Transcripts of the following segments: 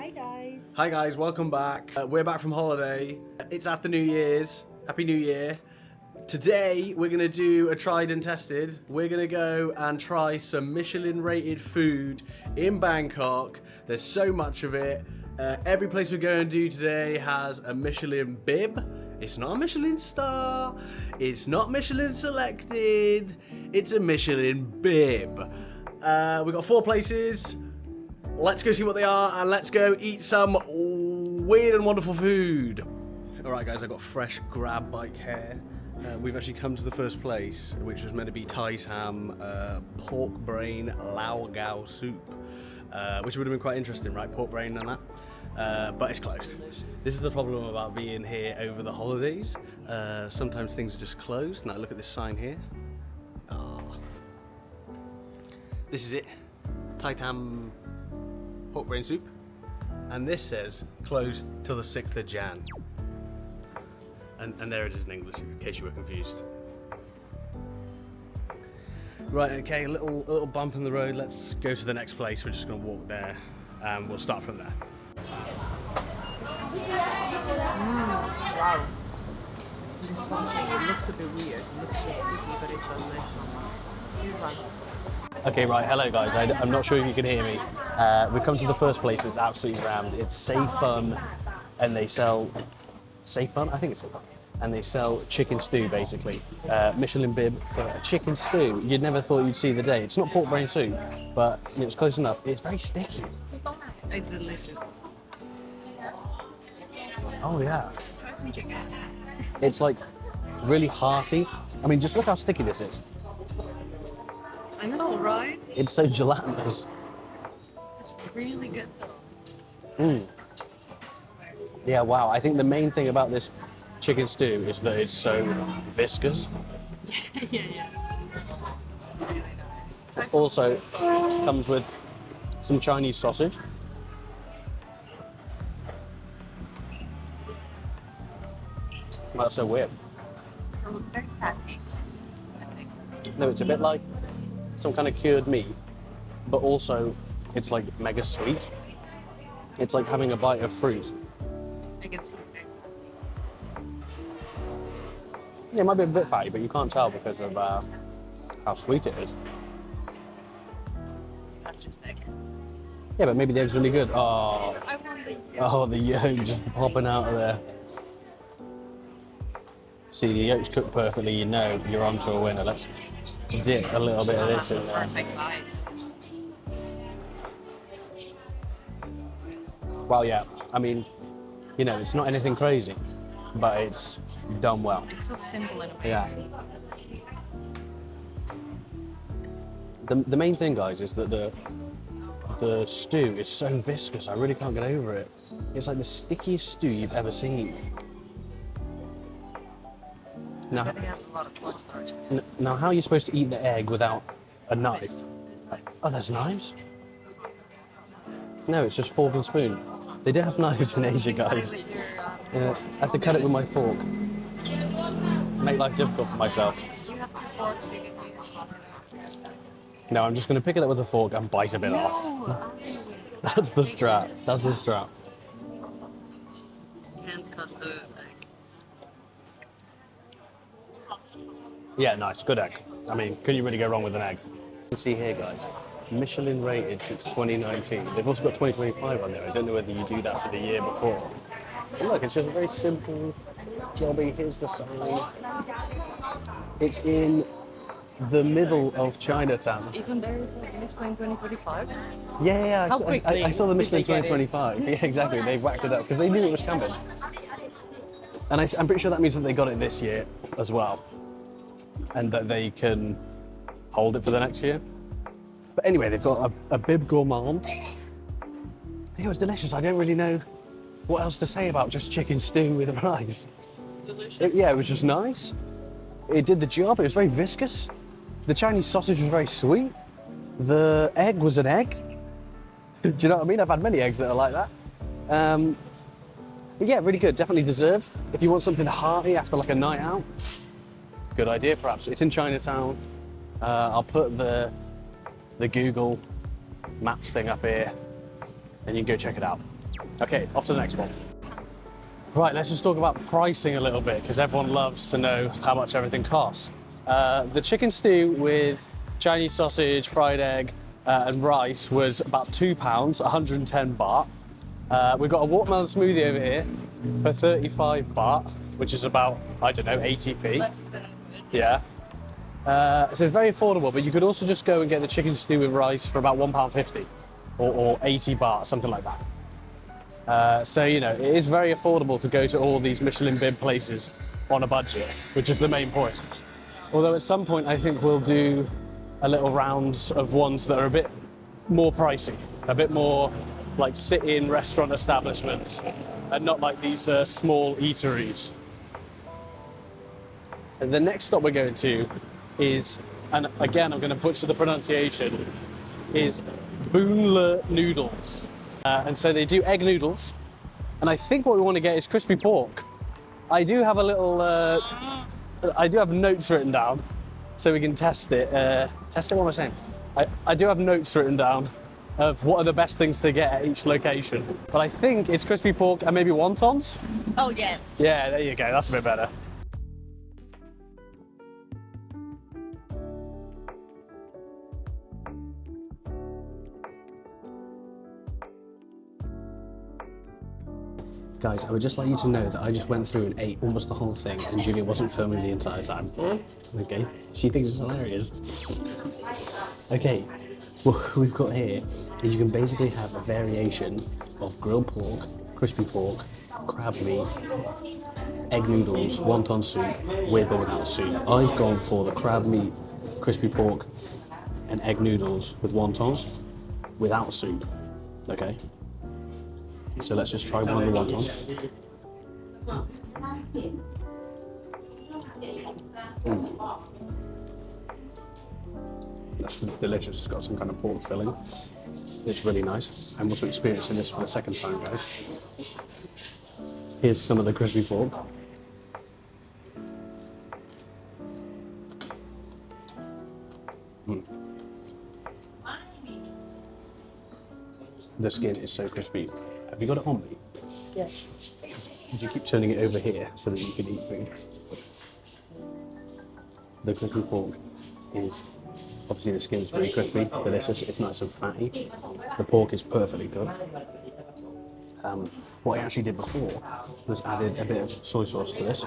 Hi guys. Hi guys, welcome back. We're back from holiday. It's after New Year's. Happy New Year. Today we're gonna do a tried and tested. We're gonna go and try some Michelin rated food in Bangkok. There's so much of it. Every place we're going to do today has a Michelin bib. It's not a Michelin star. It's not Michelin selected. It's a Michelin bib. We've got 4 places. Let's go see what they are and let's go eat some weird and wonderful food. Alright guys, I've got fresh grab bike here. We've actually come to the first place, which was meant to be Thai Tham pork brain lao gao soup, which would have been quite interesting, right? Pork brain and that. But it's closed. This is the problem about being here over the holidays. Sometimes things are just closed. Now look at this sign here. Oh. This is it. Thai Tham pork brain soup, and this says closed till the 6th of Jan, and there it is in English in case you were confused. Right, okay, a little bump in the road. Let's go to the next place. We're just going to walk there and we'll start from there. Wow. This sauce, it looks a bit weird. It looks a bit sticky, but it's delicious. Here's one. Okay, right, hello guys, I'm not sure if you can hear me. We've come to the first place, it's absolutely rammed. It's Say Fun, and they sell, Say Fun? I think it's Say Fun. And they sell chicken stew, basically. Michelin bib for a chicken stew. You'd never thought you'd see the day. It's not pork brain soup, but it's close enough. It's very sticky. It's delicious. Oh yeah. It's like really hearty. I mean, just look how sticky this is. I know, right? It's so gelatinous. It's really good though. Mm. Yeah, wow. I think the main thing about this chicken stew is that it's so viscous. Yeah. It also comes with some Chinese sausage. That's so weird. It's a little very fatty, I think. No, it's a bit like some kind of cured meat, but also it's like mega sweet. It's like having a bite of fruit. I can see it's very fatty. Yeah, it might be a bit fatty, but you can't tell because of how sweet it is. That's just egg. Yeah, but maybe the egg's really good. Oh, I want the oh, the yolk just popping out of there. See, the yolk's cooked perfectly, you know you're onto a winner. Let's dip a little bit of this in there. perfect bite. Well, yeah, I mean, you know, it's not anything crazy, but it's done well. It's so simple and Yeah. amazing. The main thing, guys, is that the stew is so viscous. I really can't get over it. It's like the stickiest stew you've ever seen. Now, It has a lot of cornstarch. now, how are you supposed to eat the egg without a knife? Oh, there's knives? No, it's just fork and spoon. They don't have knives in Asia, guys. I have to cut it with my fork. Make life difficult for myself. You have 2 forks, so you can use. No, I'm just going to pick it up with a fork and bite a bit off. That's the strap. That's the strap. Can't cut the egg. Yeah, nice, good egg. I mean, can you really go wrong with an egg? You can see here, guys, Michelin rated since 2019. They've also got 2025 on there. I don't know whether you do that for the year before. But look, it's just a very simple jobby. Here's the sign. It's in the middle of Chinatown. Even there is like Michelin 2025. Yeah, How I quickly saw the did Michelin they get it? 2025. Yeah, exactly. They whacked it up because they knew it was coming. And I'm pretty sure that means that they got it this year as well, and that they can hold it for the next year. But anyway, they've got a bib gourmand. It was delicious. I don't really know what else to say about just chicken stew with rice. Delicious. Yeah, it was just nice. It did the job. It was very viscous. The Chinese sausage was very sweet. The egg was an egg. Do you know what I mean? I've had many eggs that are like that. But yeah, really good. Definitely deserved. If you want something hearty after like a night out, good idea perhaps. It's in Chinatown. I'll put the Google Maps thing up here and you can go check it out. Okay, off to the next one. Right, let's just talk about pricing a little bit, because everyone loves to know how much everything costs. The chicken stew with Chinese sausage, fried egg, and rice was about £2, 110 baht. We've got a watermelon smoothie over here for 35 baht, which is about, I don't know, 80p. Less than Yeah. So it's very affordable, but you could also just go and get the chicken stew with rice for about £1.50 or 80 baht, something like that. So, you know, it is very affordable to go to all these Michelin bib places on a budget, which is the main point. Although at some point I think we'll do a little round of ones that are a bit more pricey, a bit more like sit-in restaurant establishments, and not like these small eateries. And the next stop we're going to is, and again I'm going to butcher the pronunciation, is Boonlert Noodles. And so they do egg noodles, and I think what we want to get is crispy pork. I do have a little, I do have notes written down, so we can test it. Test it, what am I saying? I do have notes written down of what are the best things to get at each location. But I think it's crispy pork and maybe wontons? Oh, yes. Yeah, there you go, that's a bit better. Guys, I would just like you to know that I just went through and ate almost the whole thing, and Julia wasn't filming the entire time. Okay, she thinks it's hilarious. Okay, what we've got here is you can basically have a variation of grilled pork, crispy pork, crab meat, egg noodles, wonton soup, with or without soup. I've gone for the crab meat, crispy pork, and egg noodles with wontons, without soup. Okay? So let's just try one of the wontons. That's delicious. It's got some kind of pork filling. It's really nice. I'm also experiencing this for the second time, guys. Here's some of the crispy pork. The skin is so crispy. Have you got it on me? Yes. Would you keep turning it over here so that you can eat food? The crispy pork is, obviously the skin is really crispy, delicious, it's nice and fatty. The pork is perfectly cooked. What I actually did before was added a bit of soy sauce to this.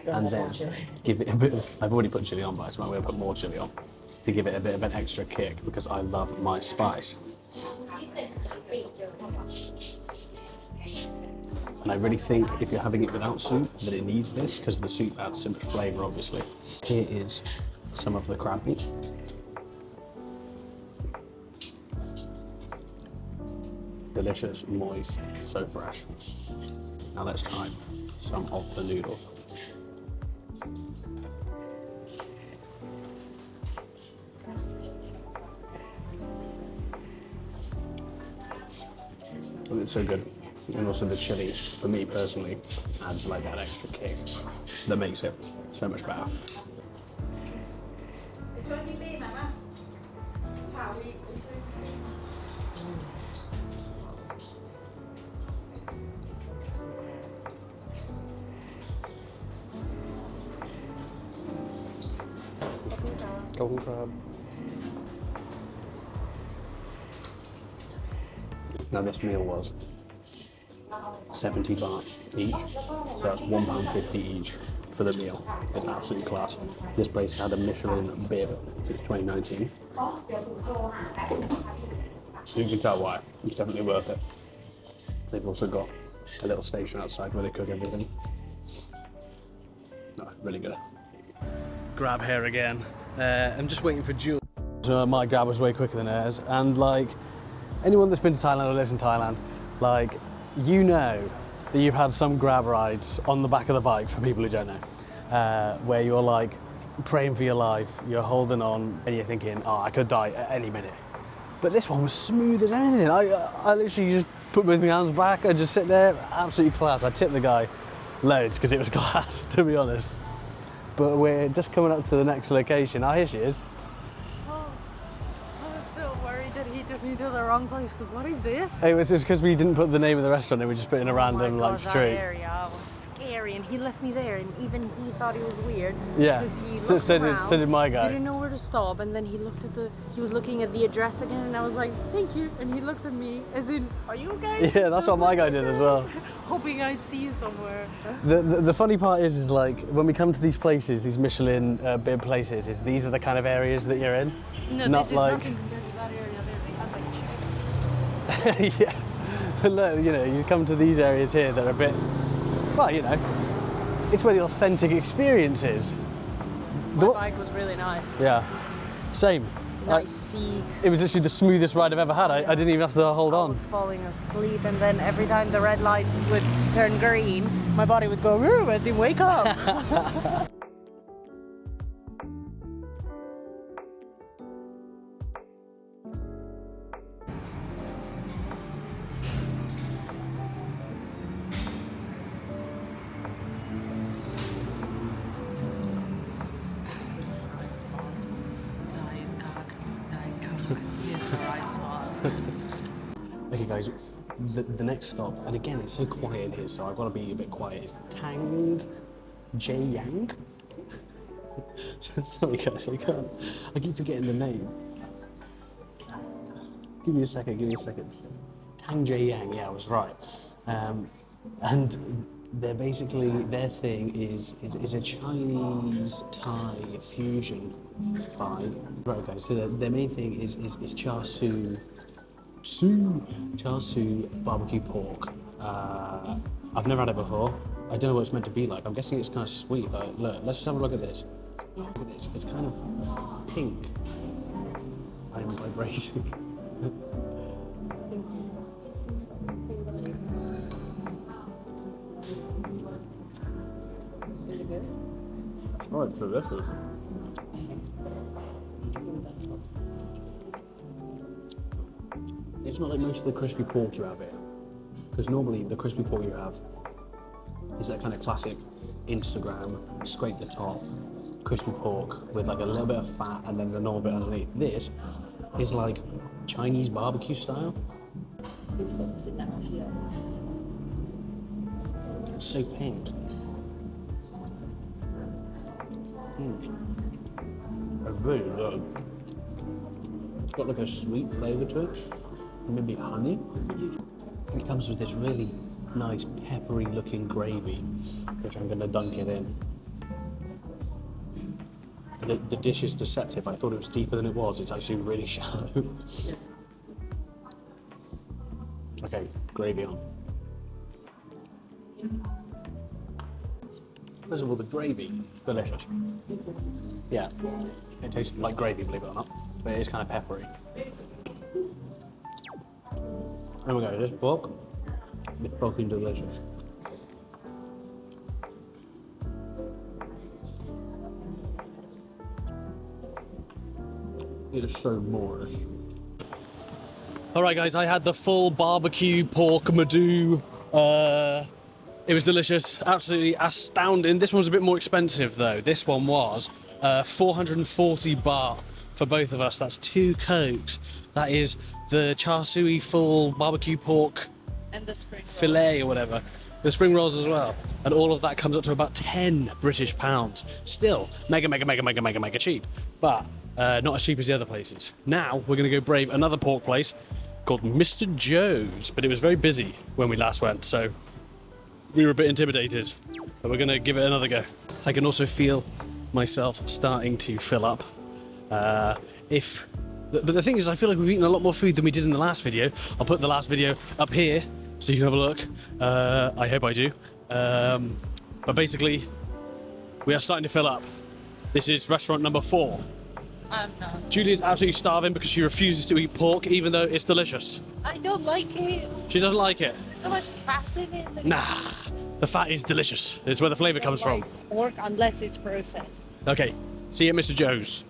And then give it a bit of, I've already put chili on, but I'm going to put more chili on to give it a bit of an extra kick because I love my spice. And I really think if you're having it without soup that it needs this because the soup adds so much flavour obviously. Here is some of the crab meat. Delicious, moist, so fresh. Now let's try some of the noodles. Oh, it's so good. And also the chili, for me personally, adds like that extra kick that makes it so much better. Golden crab. Now this meal was 70 baht each, so that's £1.50 each for the meal. It's absolute class. This place had a Michelin bib since 2019. So you can tell why. It's definitely worth it. They've also got a little station outside where they cook everything. No, really good. Grab here again. I'm just waiting for Jules. So my grab was way quicker than hers, and like anyone that's been to Thailand or lives in Thailand, like you know that you've had some grab rides on the back of the bike for people who don't know, where you're like praying for your life, you're holding on, and you're thinking, oh, I could die at any minute. But this one was smooth as anything. I literally just put both my hands back and just sit there, absolutely class. I tipped the guy loads because it was class, to be honest. But we're just coming up to the next location. Oh, here she is. Oh, I was so worried that he took me to to the wrong place, because what is this? It was just because we didn't put the name of the restaurant in, we just put in a random like That street. area was scary, and he left me there, and even he thought it was weird. Yeah, Because he so looked did my guy. didn't know where to stop, and then he was looking at the address again, and I was like, thank you, and he looked at me as in, are you okay? Yeah, that's what my guy did as well. Hoping I'd see you somewhere. The funny part is like when we come to these places, these Michelin bib places, is these are the kind of areas that you're in. No, Not this is like nothing compared to that area there. They had like chicken. yeah. Look, you know, you come to these areas here that are a bit, well, you know, it's where the authentic experience is. My bike was really nice. Yeah, same. Nice seat. It was actually the smoothest ride I've ever had. I didn't even have to hold I on. was falling asleep, and then every time the red light would turn green, my body would go, "Woo," as in wake up. Okay guys, the next stop, and again it's so quiet in here, so I've got to be a bit quiet, is Tang Yang. Sorry guys, I keep forgetting the name. Give me a second. Tang Yang, yeah, I was right. And they're basically, their thing is a Chinese Thai fusion vibe. Right guys, so their main thing is char siu barbecue pork. I've never had it before. I don't know what it's meant to be like. I'm guessing it's kind of sweet. Like, look, let's just have a look at this. Look at this. It's kind of pink. I'm vibrating. Is it good? Oh, it's delicious. It's not like most of the crispy pork you have here. Because normally the crispy pork you have is that kind of classic Instagram, scrape the top, crispy pork with like a little bit of fat and then the normal bit underneath. This is like Chinese barbecue style. It's so pink. It's really good. It's got like a sweet flavour to it. Maybe honey. It comes with this really nice peppery looking gravy, which I'm going to dunk it in. The dish is deceptive. I thought it was deeper than it was. It's actually really shallow. Okay, gravy on. First of all, the gravy, delicious. Yeah, it tastes like gravy, believe it or not, but it is kind of peppery. There we go, this pork is fucking delicious. It is so Moorish. Alright guys, I had the full barbecue pork madou. It was delicious, absolutely astounding. This one was a bit more expensive though. This one was 440 baht for both of us. That's 2 Cokes. That is the char siu full barbecue pork And the spring rolls. fillet or whatever. The spring rolls as well. And all of that comes up to about 10 British pounds. Still mega cheap. But not as cheap as the other places. Now we're gonna go brave another pork place called Mr. Joe's, but it was very busy when we last went, so we were a bit intimidated, but we're gonna give it another go. I can also feel myself starting to fill up. But the thing is, I feel like we've eaten a lot more food than we did in the last video. I'll put the last video up here so you can have a look. I hope I do. But basically, we are starting to fill up. This is restaurant number 4. I'm not. Julia's absolutely starving because she refuses to eat pork, even though it's delicious. I don't like it. She doesn't like it. There's so much fat in it. Nah, the fat is delicious. It's where the flavour comes from. Pork unless it's processed. Okay, see you at Mr. Joe's.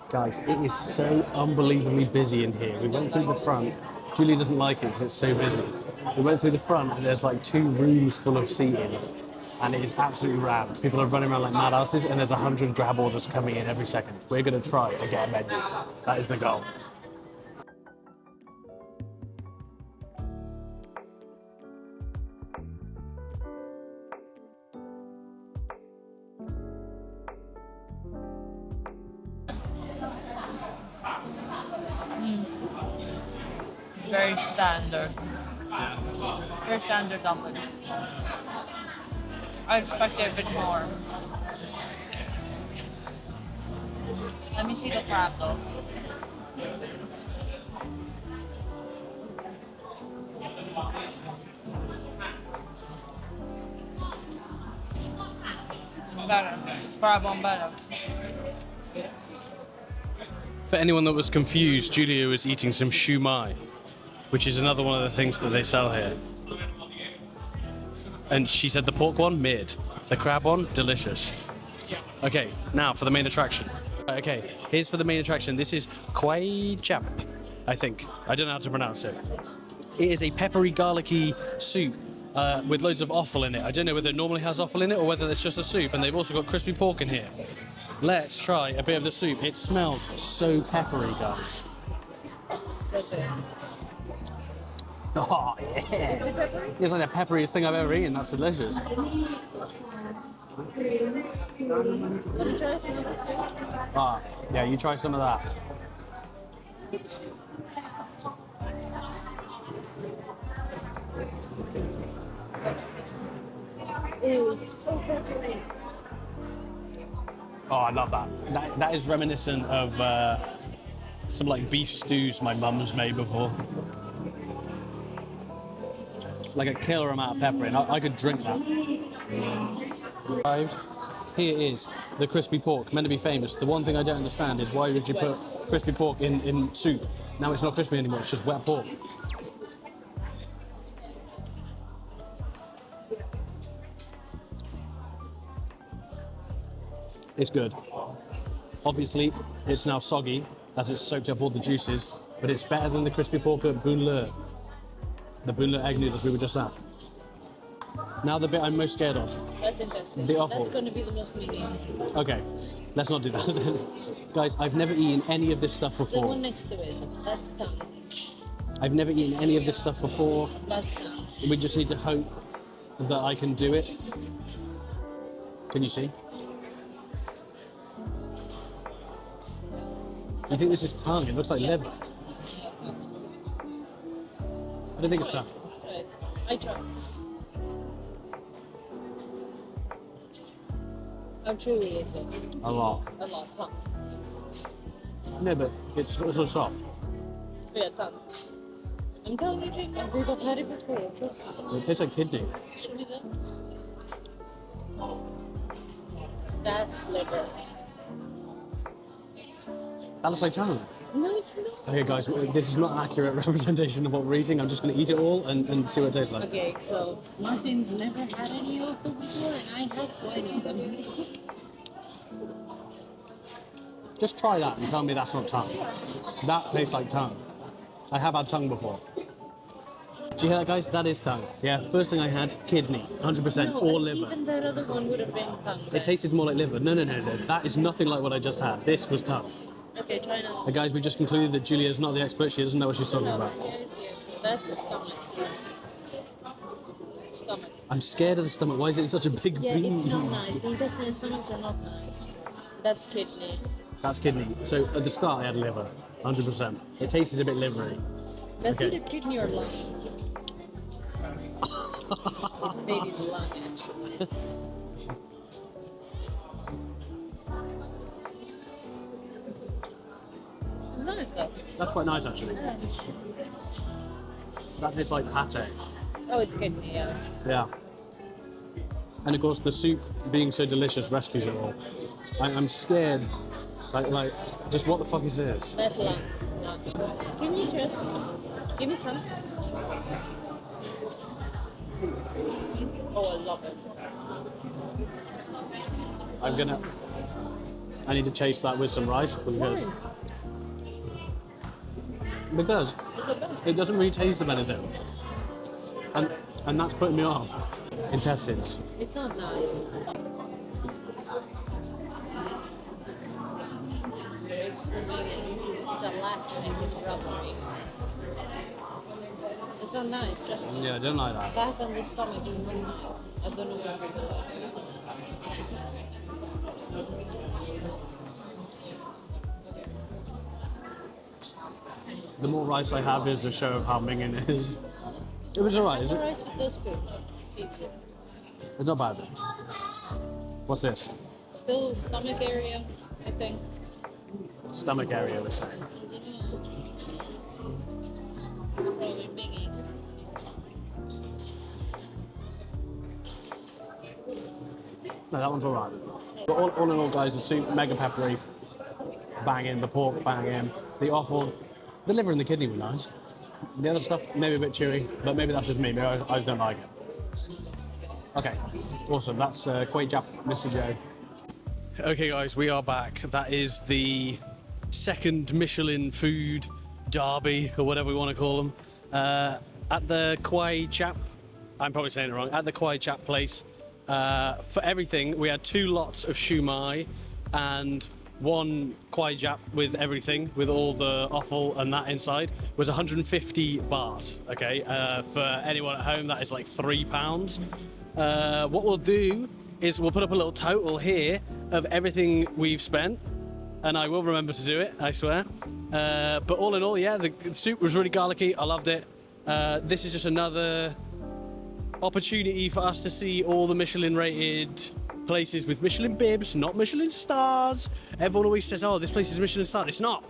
Guys, it is so unbelievably busy in here. We went through the front. Julia doesn't like it because it's so busy. We went through the front and there's like 2 rooms full of seating. And it is absolutely rammed. People are running around like madasses and there's 100 grab orders coming in every second. We're going to try to get a menu. That is the goal. Very standard. Very standard dumpling. I expected a bit more. Let me see the crab though. Better. Crab on better. For anyone that was confused, Julia was eating some shumai, which is another one of the things that they sell here. And she said the pork one, mid. The crab one, delicious. Okay, now for the main attraction. Okay, here's for the main attraction. This is Kuay Chap, I think. I don't know how to pronounce it. It is a peppery, garlicky soup with loads of offal in it. I don't know whether it normally has offal in it or whether it's just a soup. And they've also got crispy pork in here. Let's try a bit of the soup. It smells so peppery, guys. That's it. Oh, yeah. Is it peppery? It's like the pepperiest thing I've ever eaten. That's delicious. Let me try some of this. Ah, yeah, you try some of that. Ew, it's so peppery. Oh, I love that. That is reminiscent of some like beef stews my mum's made before. Like a killer amount of pepper in. I could drink that. Arrived. Here is the crispy pork, meant to be famous. The one thing I don't understand is why would you put crispy pork in soup? Now it's not crispy anymore, it's just wet pork. It's good. Obviously, it's now soggy as it's soaked up all the juices, but it's better than the crispy pork at Boonlert. The Boonlert Egg Noodles we were just at. Now the bit I'm most scared of. That's interesting. The offal. That's going to be the most medium. Okay, let's not do that then. Guys, I've never eaten any of this stuff The before. one next to it, that's Tang. I've never eaten any of this stuff before. That's Tang. We just need to hope that I can do it. Can you see? You think this is tongue? It looks like liver. I don't think it's tongue. Try it. I try. How chewy is it? A lot. A lot. Tongue. No, but it's also soft. Yeah, tongue. I'm telling you, Jake, I've had it before. Trust me. It tastes like kidney. Show me that. That's liver. That looks like tongue. No, it's not. Okay, guys, this is not an accurate representation of what we're eating. I'm just going to eat it all and see what it tastes like. Okay, so Martin's never had any offal before, and I have, so I know them. Just try that and tell me that's not tongue. That tastes like tongue. I have had tongue before. Do you hear that, guys? That is tongue. Yeah, first thing I had, kidney, 100%, No, or and liver. even that other one would have been tongue. It tasted more like liver. No. That is nothing like what I just had. This was tongue. Okay, try now. Guys, we just concluded that Julia is not the expert. She doesn't know what she's talking No, about. that's a stomach. Stomach. I'm scared of the stomach. Why is it in such a big Yeah, piece? it's not nice. The intestine and stomachs are not nice. That's kidney. That's kidney. So at the start I had liver, 100%. It tasted a bit livery. That's Okay. either kidney or lung. It's baby's lung, actually. It's nice though. That's quite nice, actually. That tastes like pate. Oh, it's kidney, yeah. Yeah. And of course, the soup being so delicious rescues it all. I'm scared. Like, just what the fuck is this? That's lung. Lung. Can you just give me some? Oh, I love it. I'm gonna. I need to chase that with some rice because it doesn't really taste of anything, and that's putting me off. Intestines. It's not nice. It's elastic, it's rubbery. It's not nice, trust me. Yeah, I don't like that. That on the stomach is not nice. I don't know what people like. The more rice I have is a show of how minging it is. It was alright, is it? Rice with the spoon. It's easier. It's not bad. What's this? Still stomach area, I think. Stomach area, we're saying. I don't know. It's probably biggie. No, that one's alright. But all in all, guys, the soup, mega peppery, banging, the pork banging, the offal, the liver and the kidney were nice. The other stuff, maybe a bit chewy, but maybe that's just me. Maybe I just don't like it. Okay, awesome. That's Kuay Chap, Mr. Joe. Okay, guys, we are back. That is the second Michelin food derby, or whatever we want to call them, at the Kuay Chap. I'm probably saying it wrong. At the Kuay Chap place. For everything, we had 2 lots of shumai and 1 Kuay Chap with everything, with all the offal and that inside, was 150 baht. Okay, for anyone at home, that is like £3. What we'll do is we'll put up a little total here of everything we've spent, and I will remember to do it, I swear. But all in all, yeah, the soup was really garlicky. I loved it. This is just another opportunity for us to see all the Michelin rated places with Michelin bibs, not Michelin stars. Everyone always says, oh, this place is Michelin starred. It's not.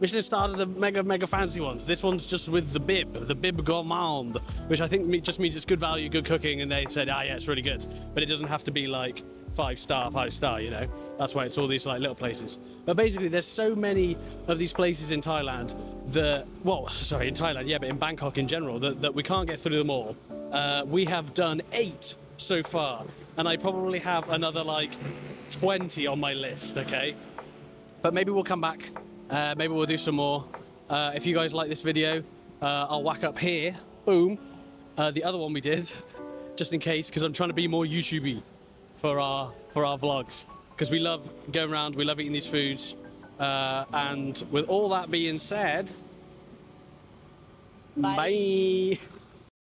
Michelin starred are the mega fancy ones. This one's just with the bib gourmand, which I think just means it's good value, good cooking, and they said, yeah, it's really good. But it doesn't have to be like 5 star, you know. That's why it's all these like little places. But basically, there's so many of these places in Thailand that, in Thailand, yeah, but in Bangkok in general, that we can't get through them all. We have done 8 so far, and I probably have another like 20 on my list, okay? But maybe we'll come back, maybe we'll do some more. If you guys like this video, I'll whack up here, boom, the other one we did, just in case, because I'm trying to be more YouTube-y for our vlogs, because we love going around, we love eating these foods, and with all that being said, bye.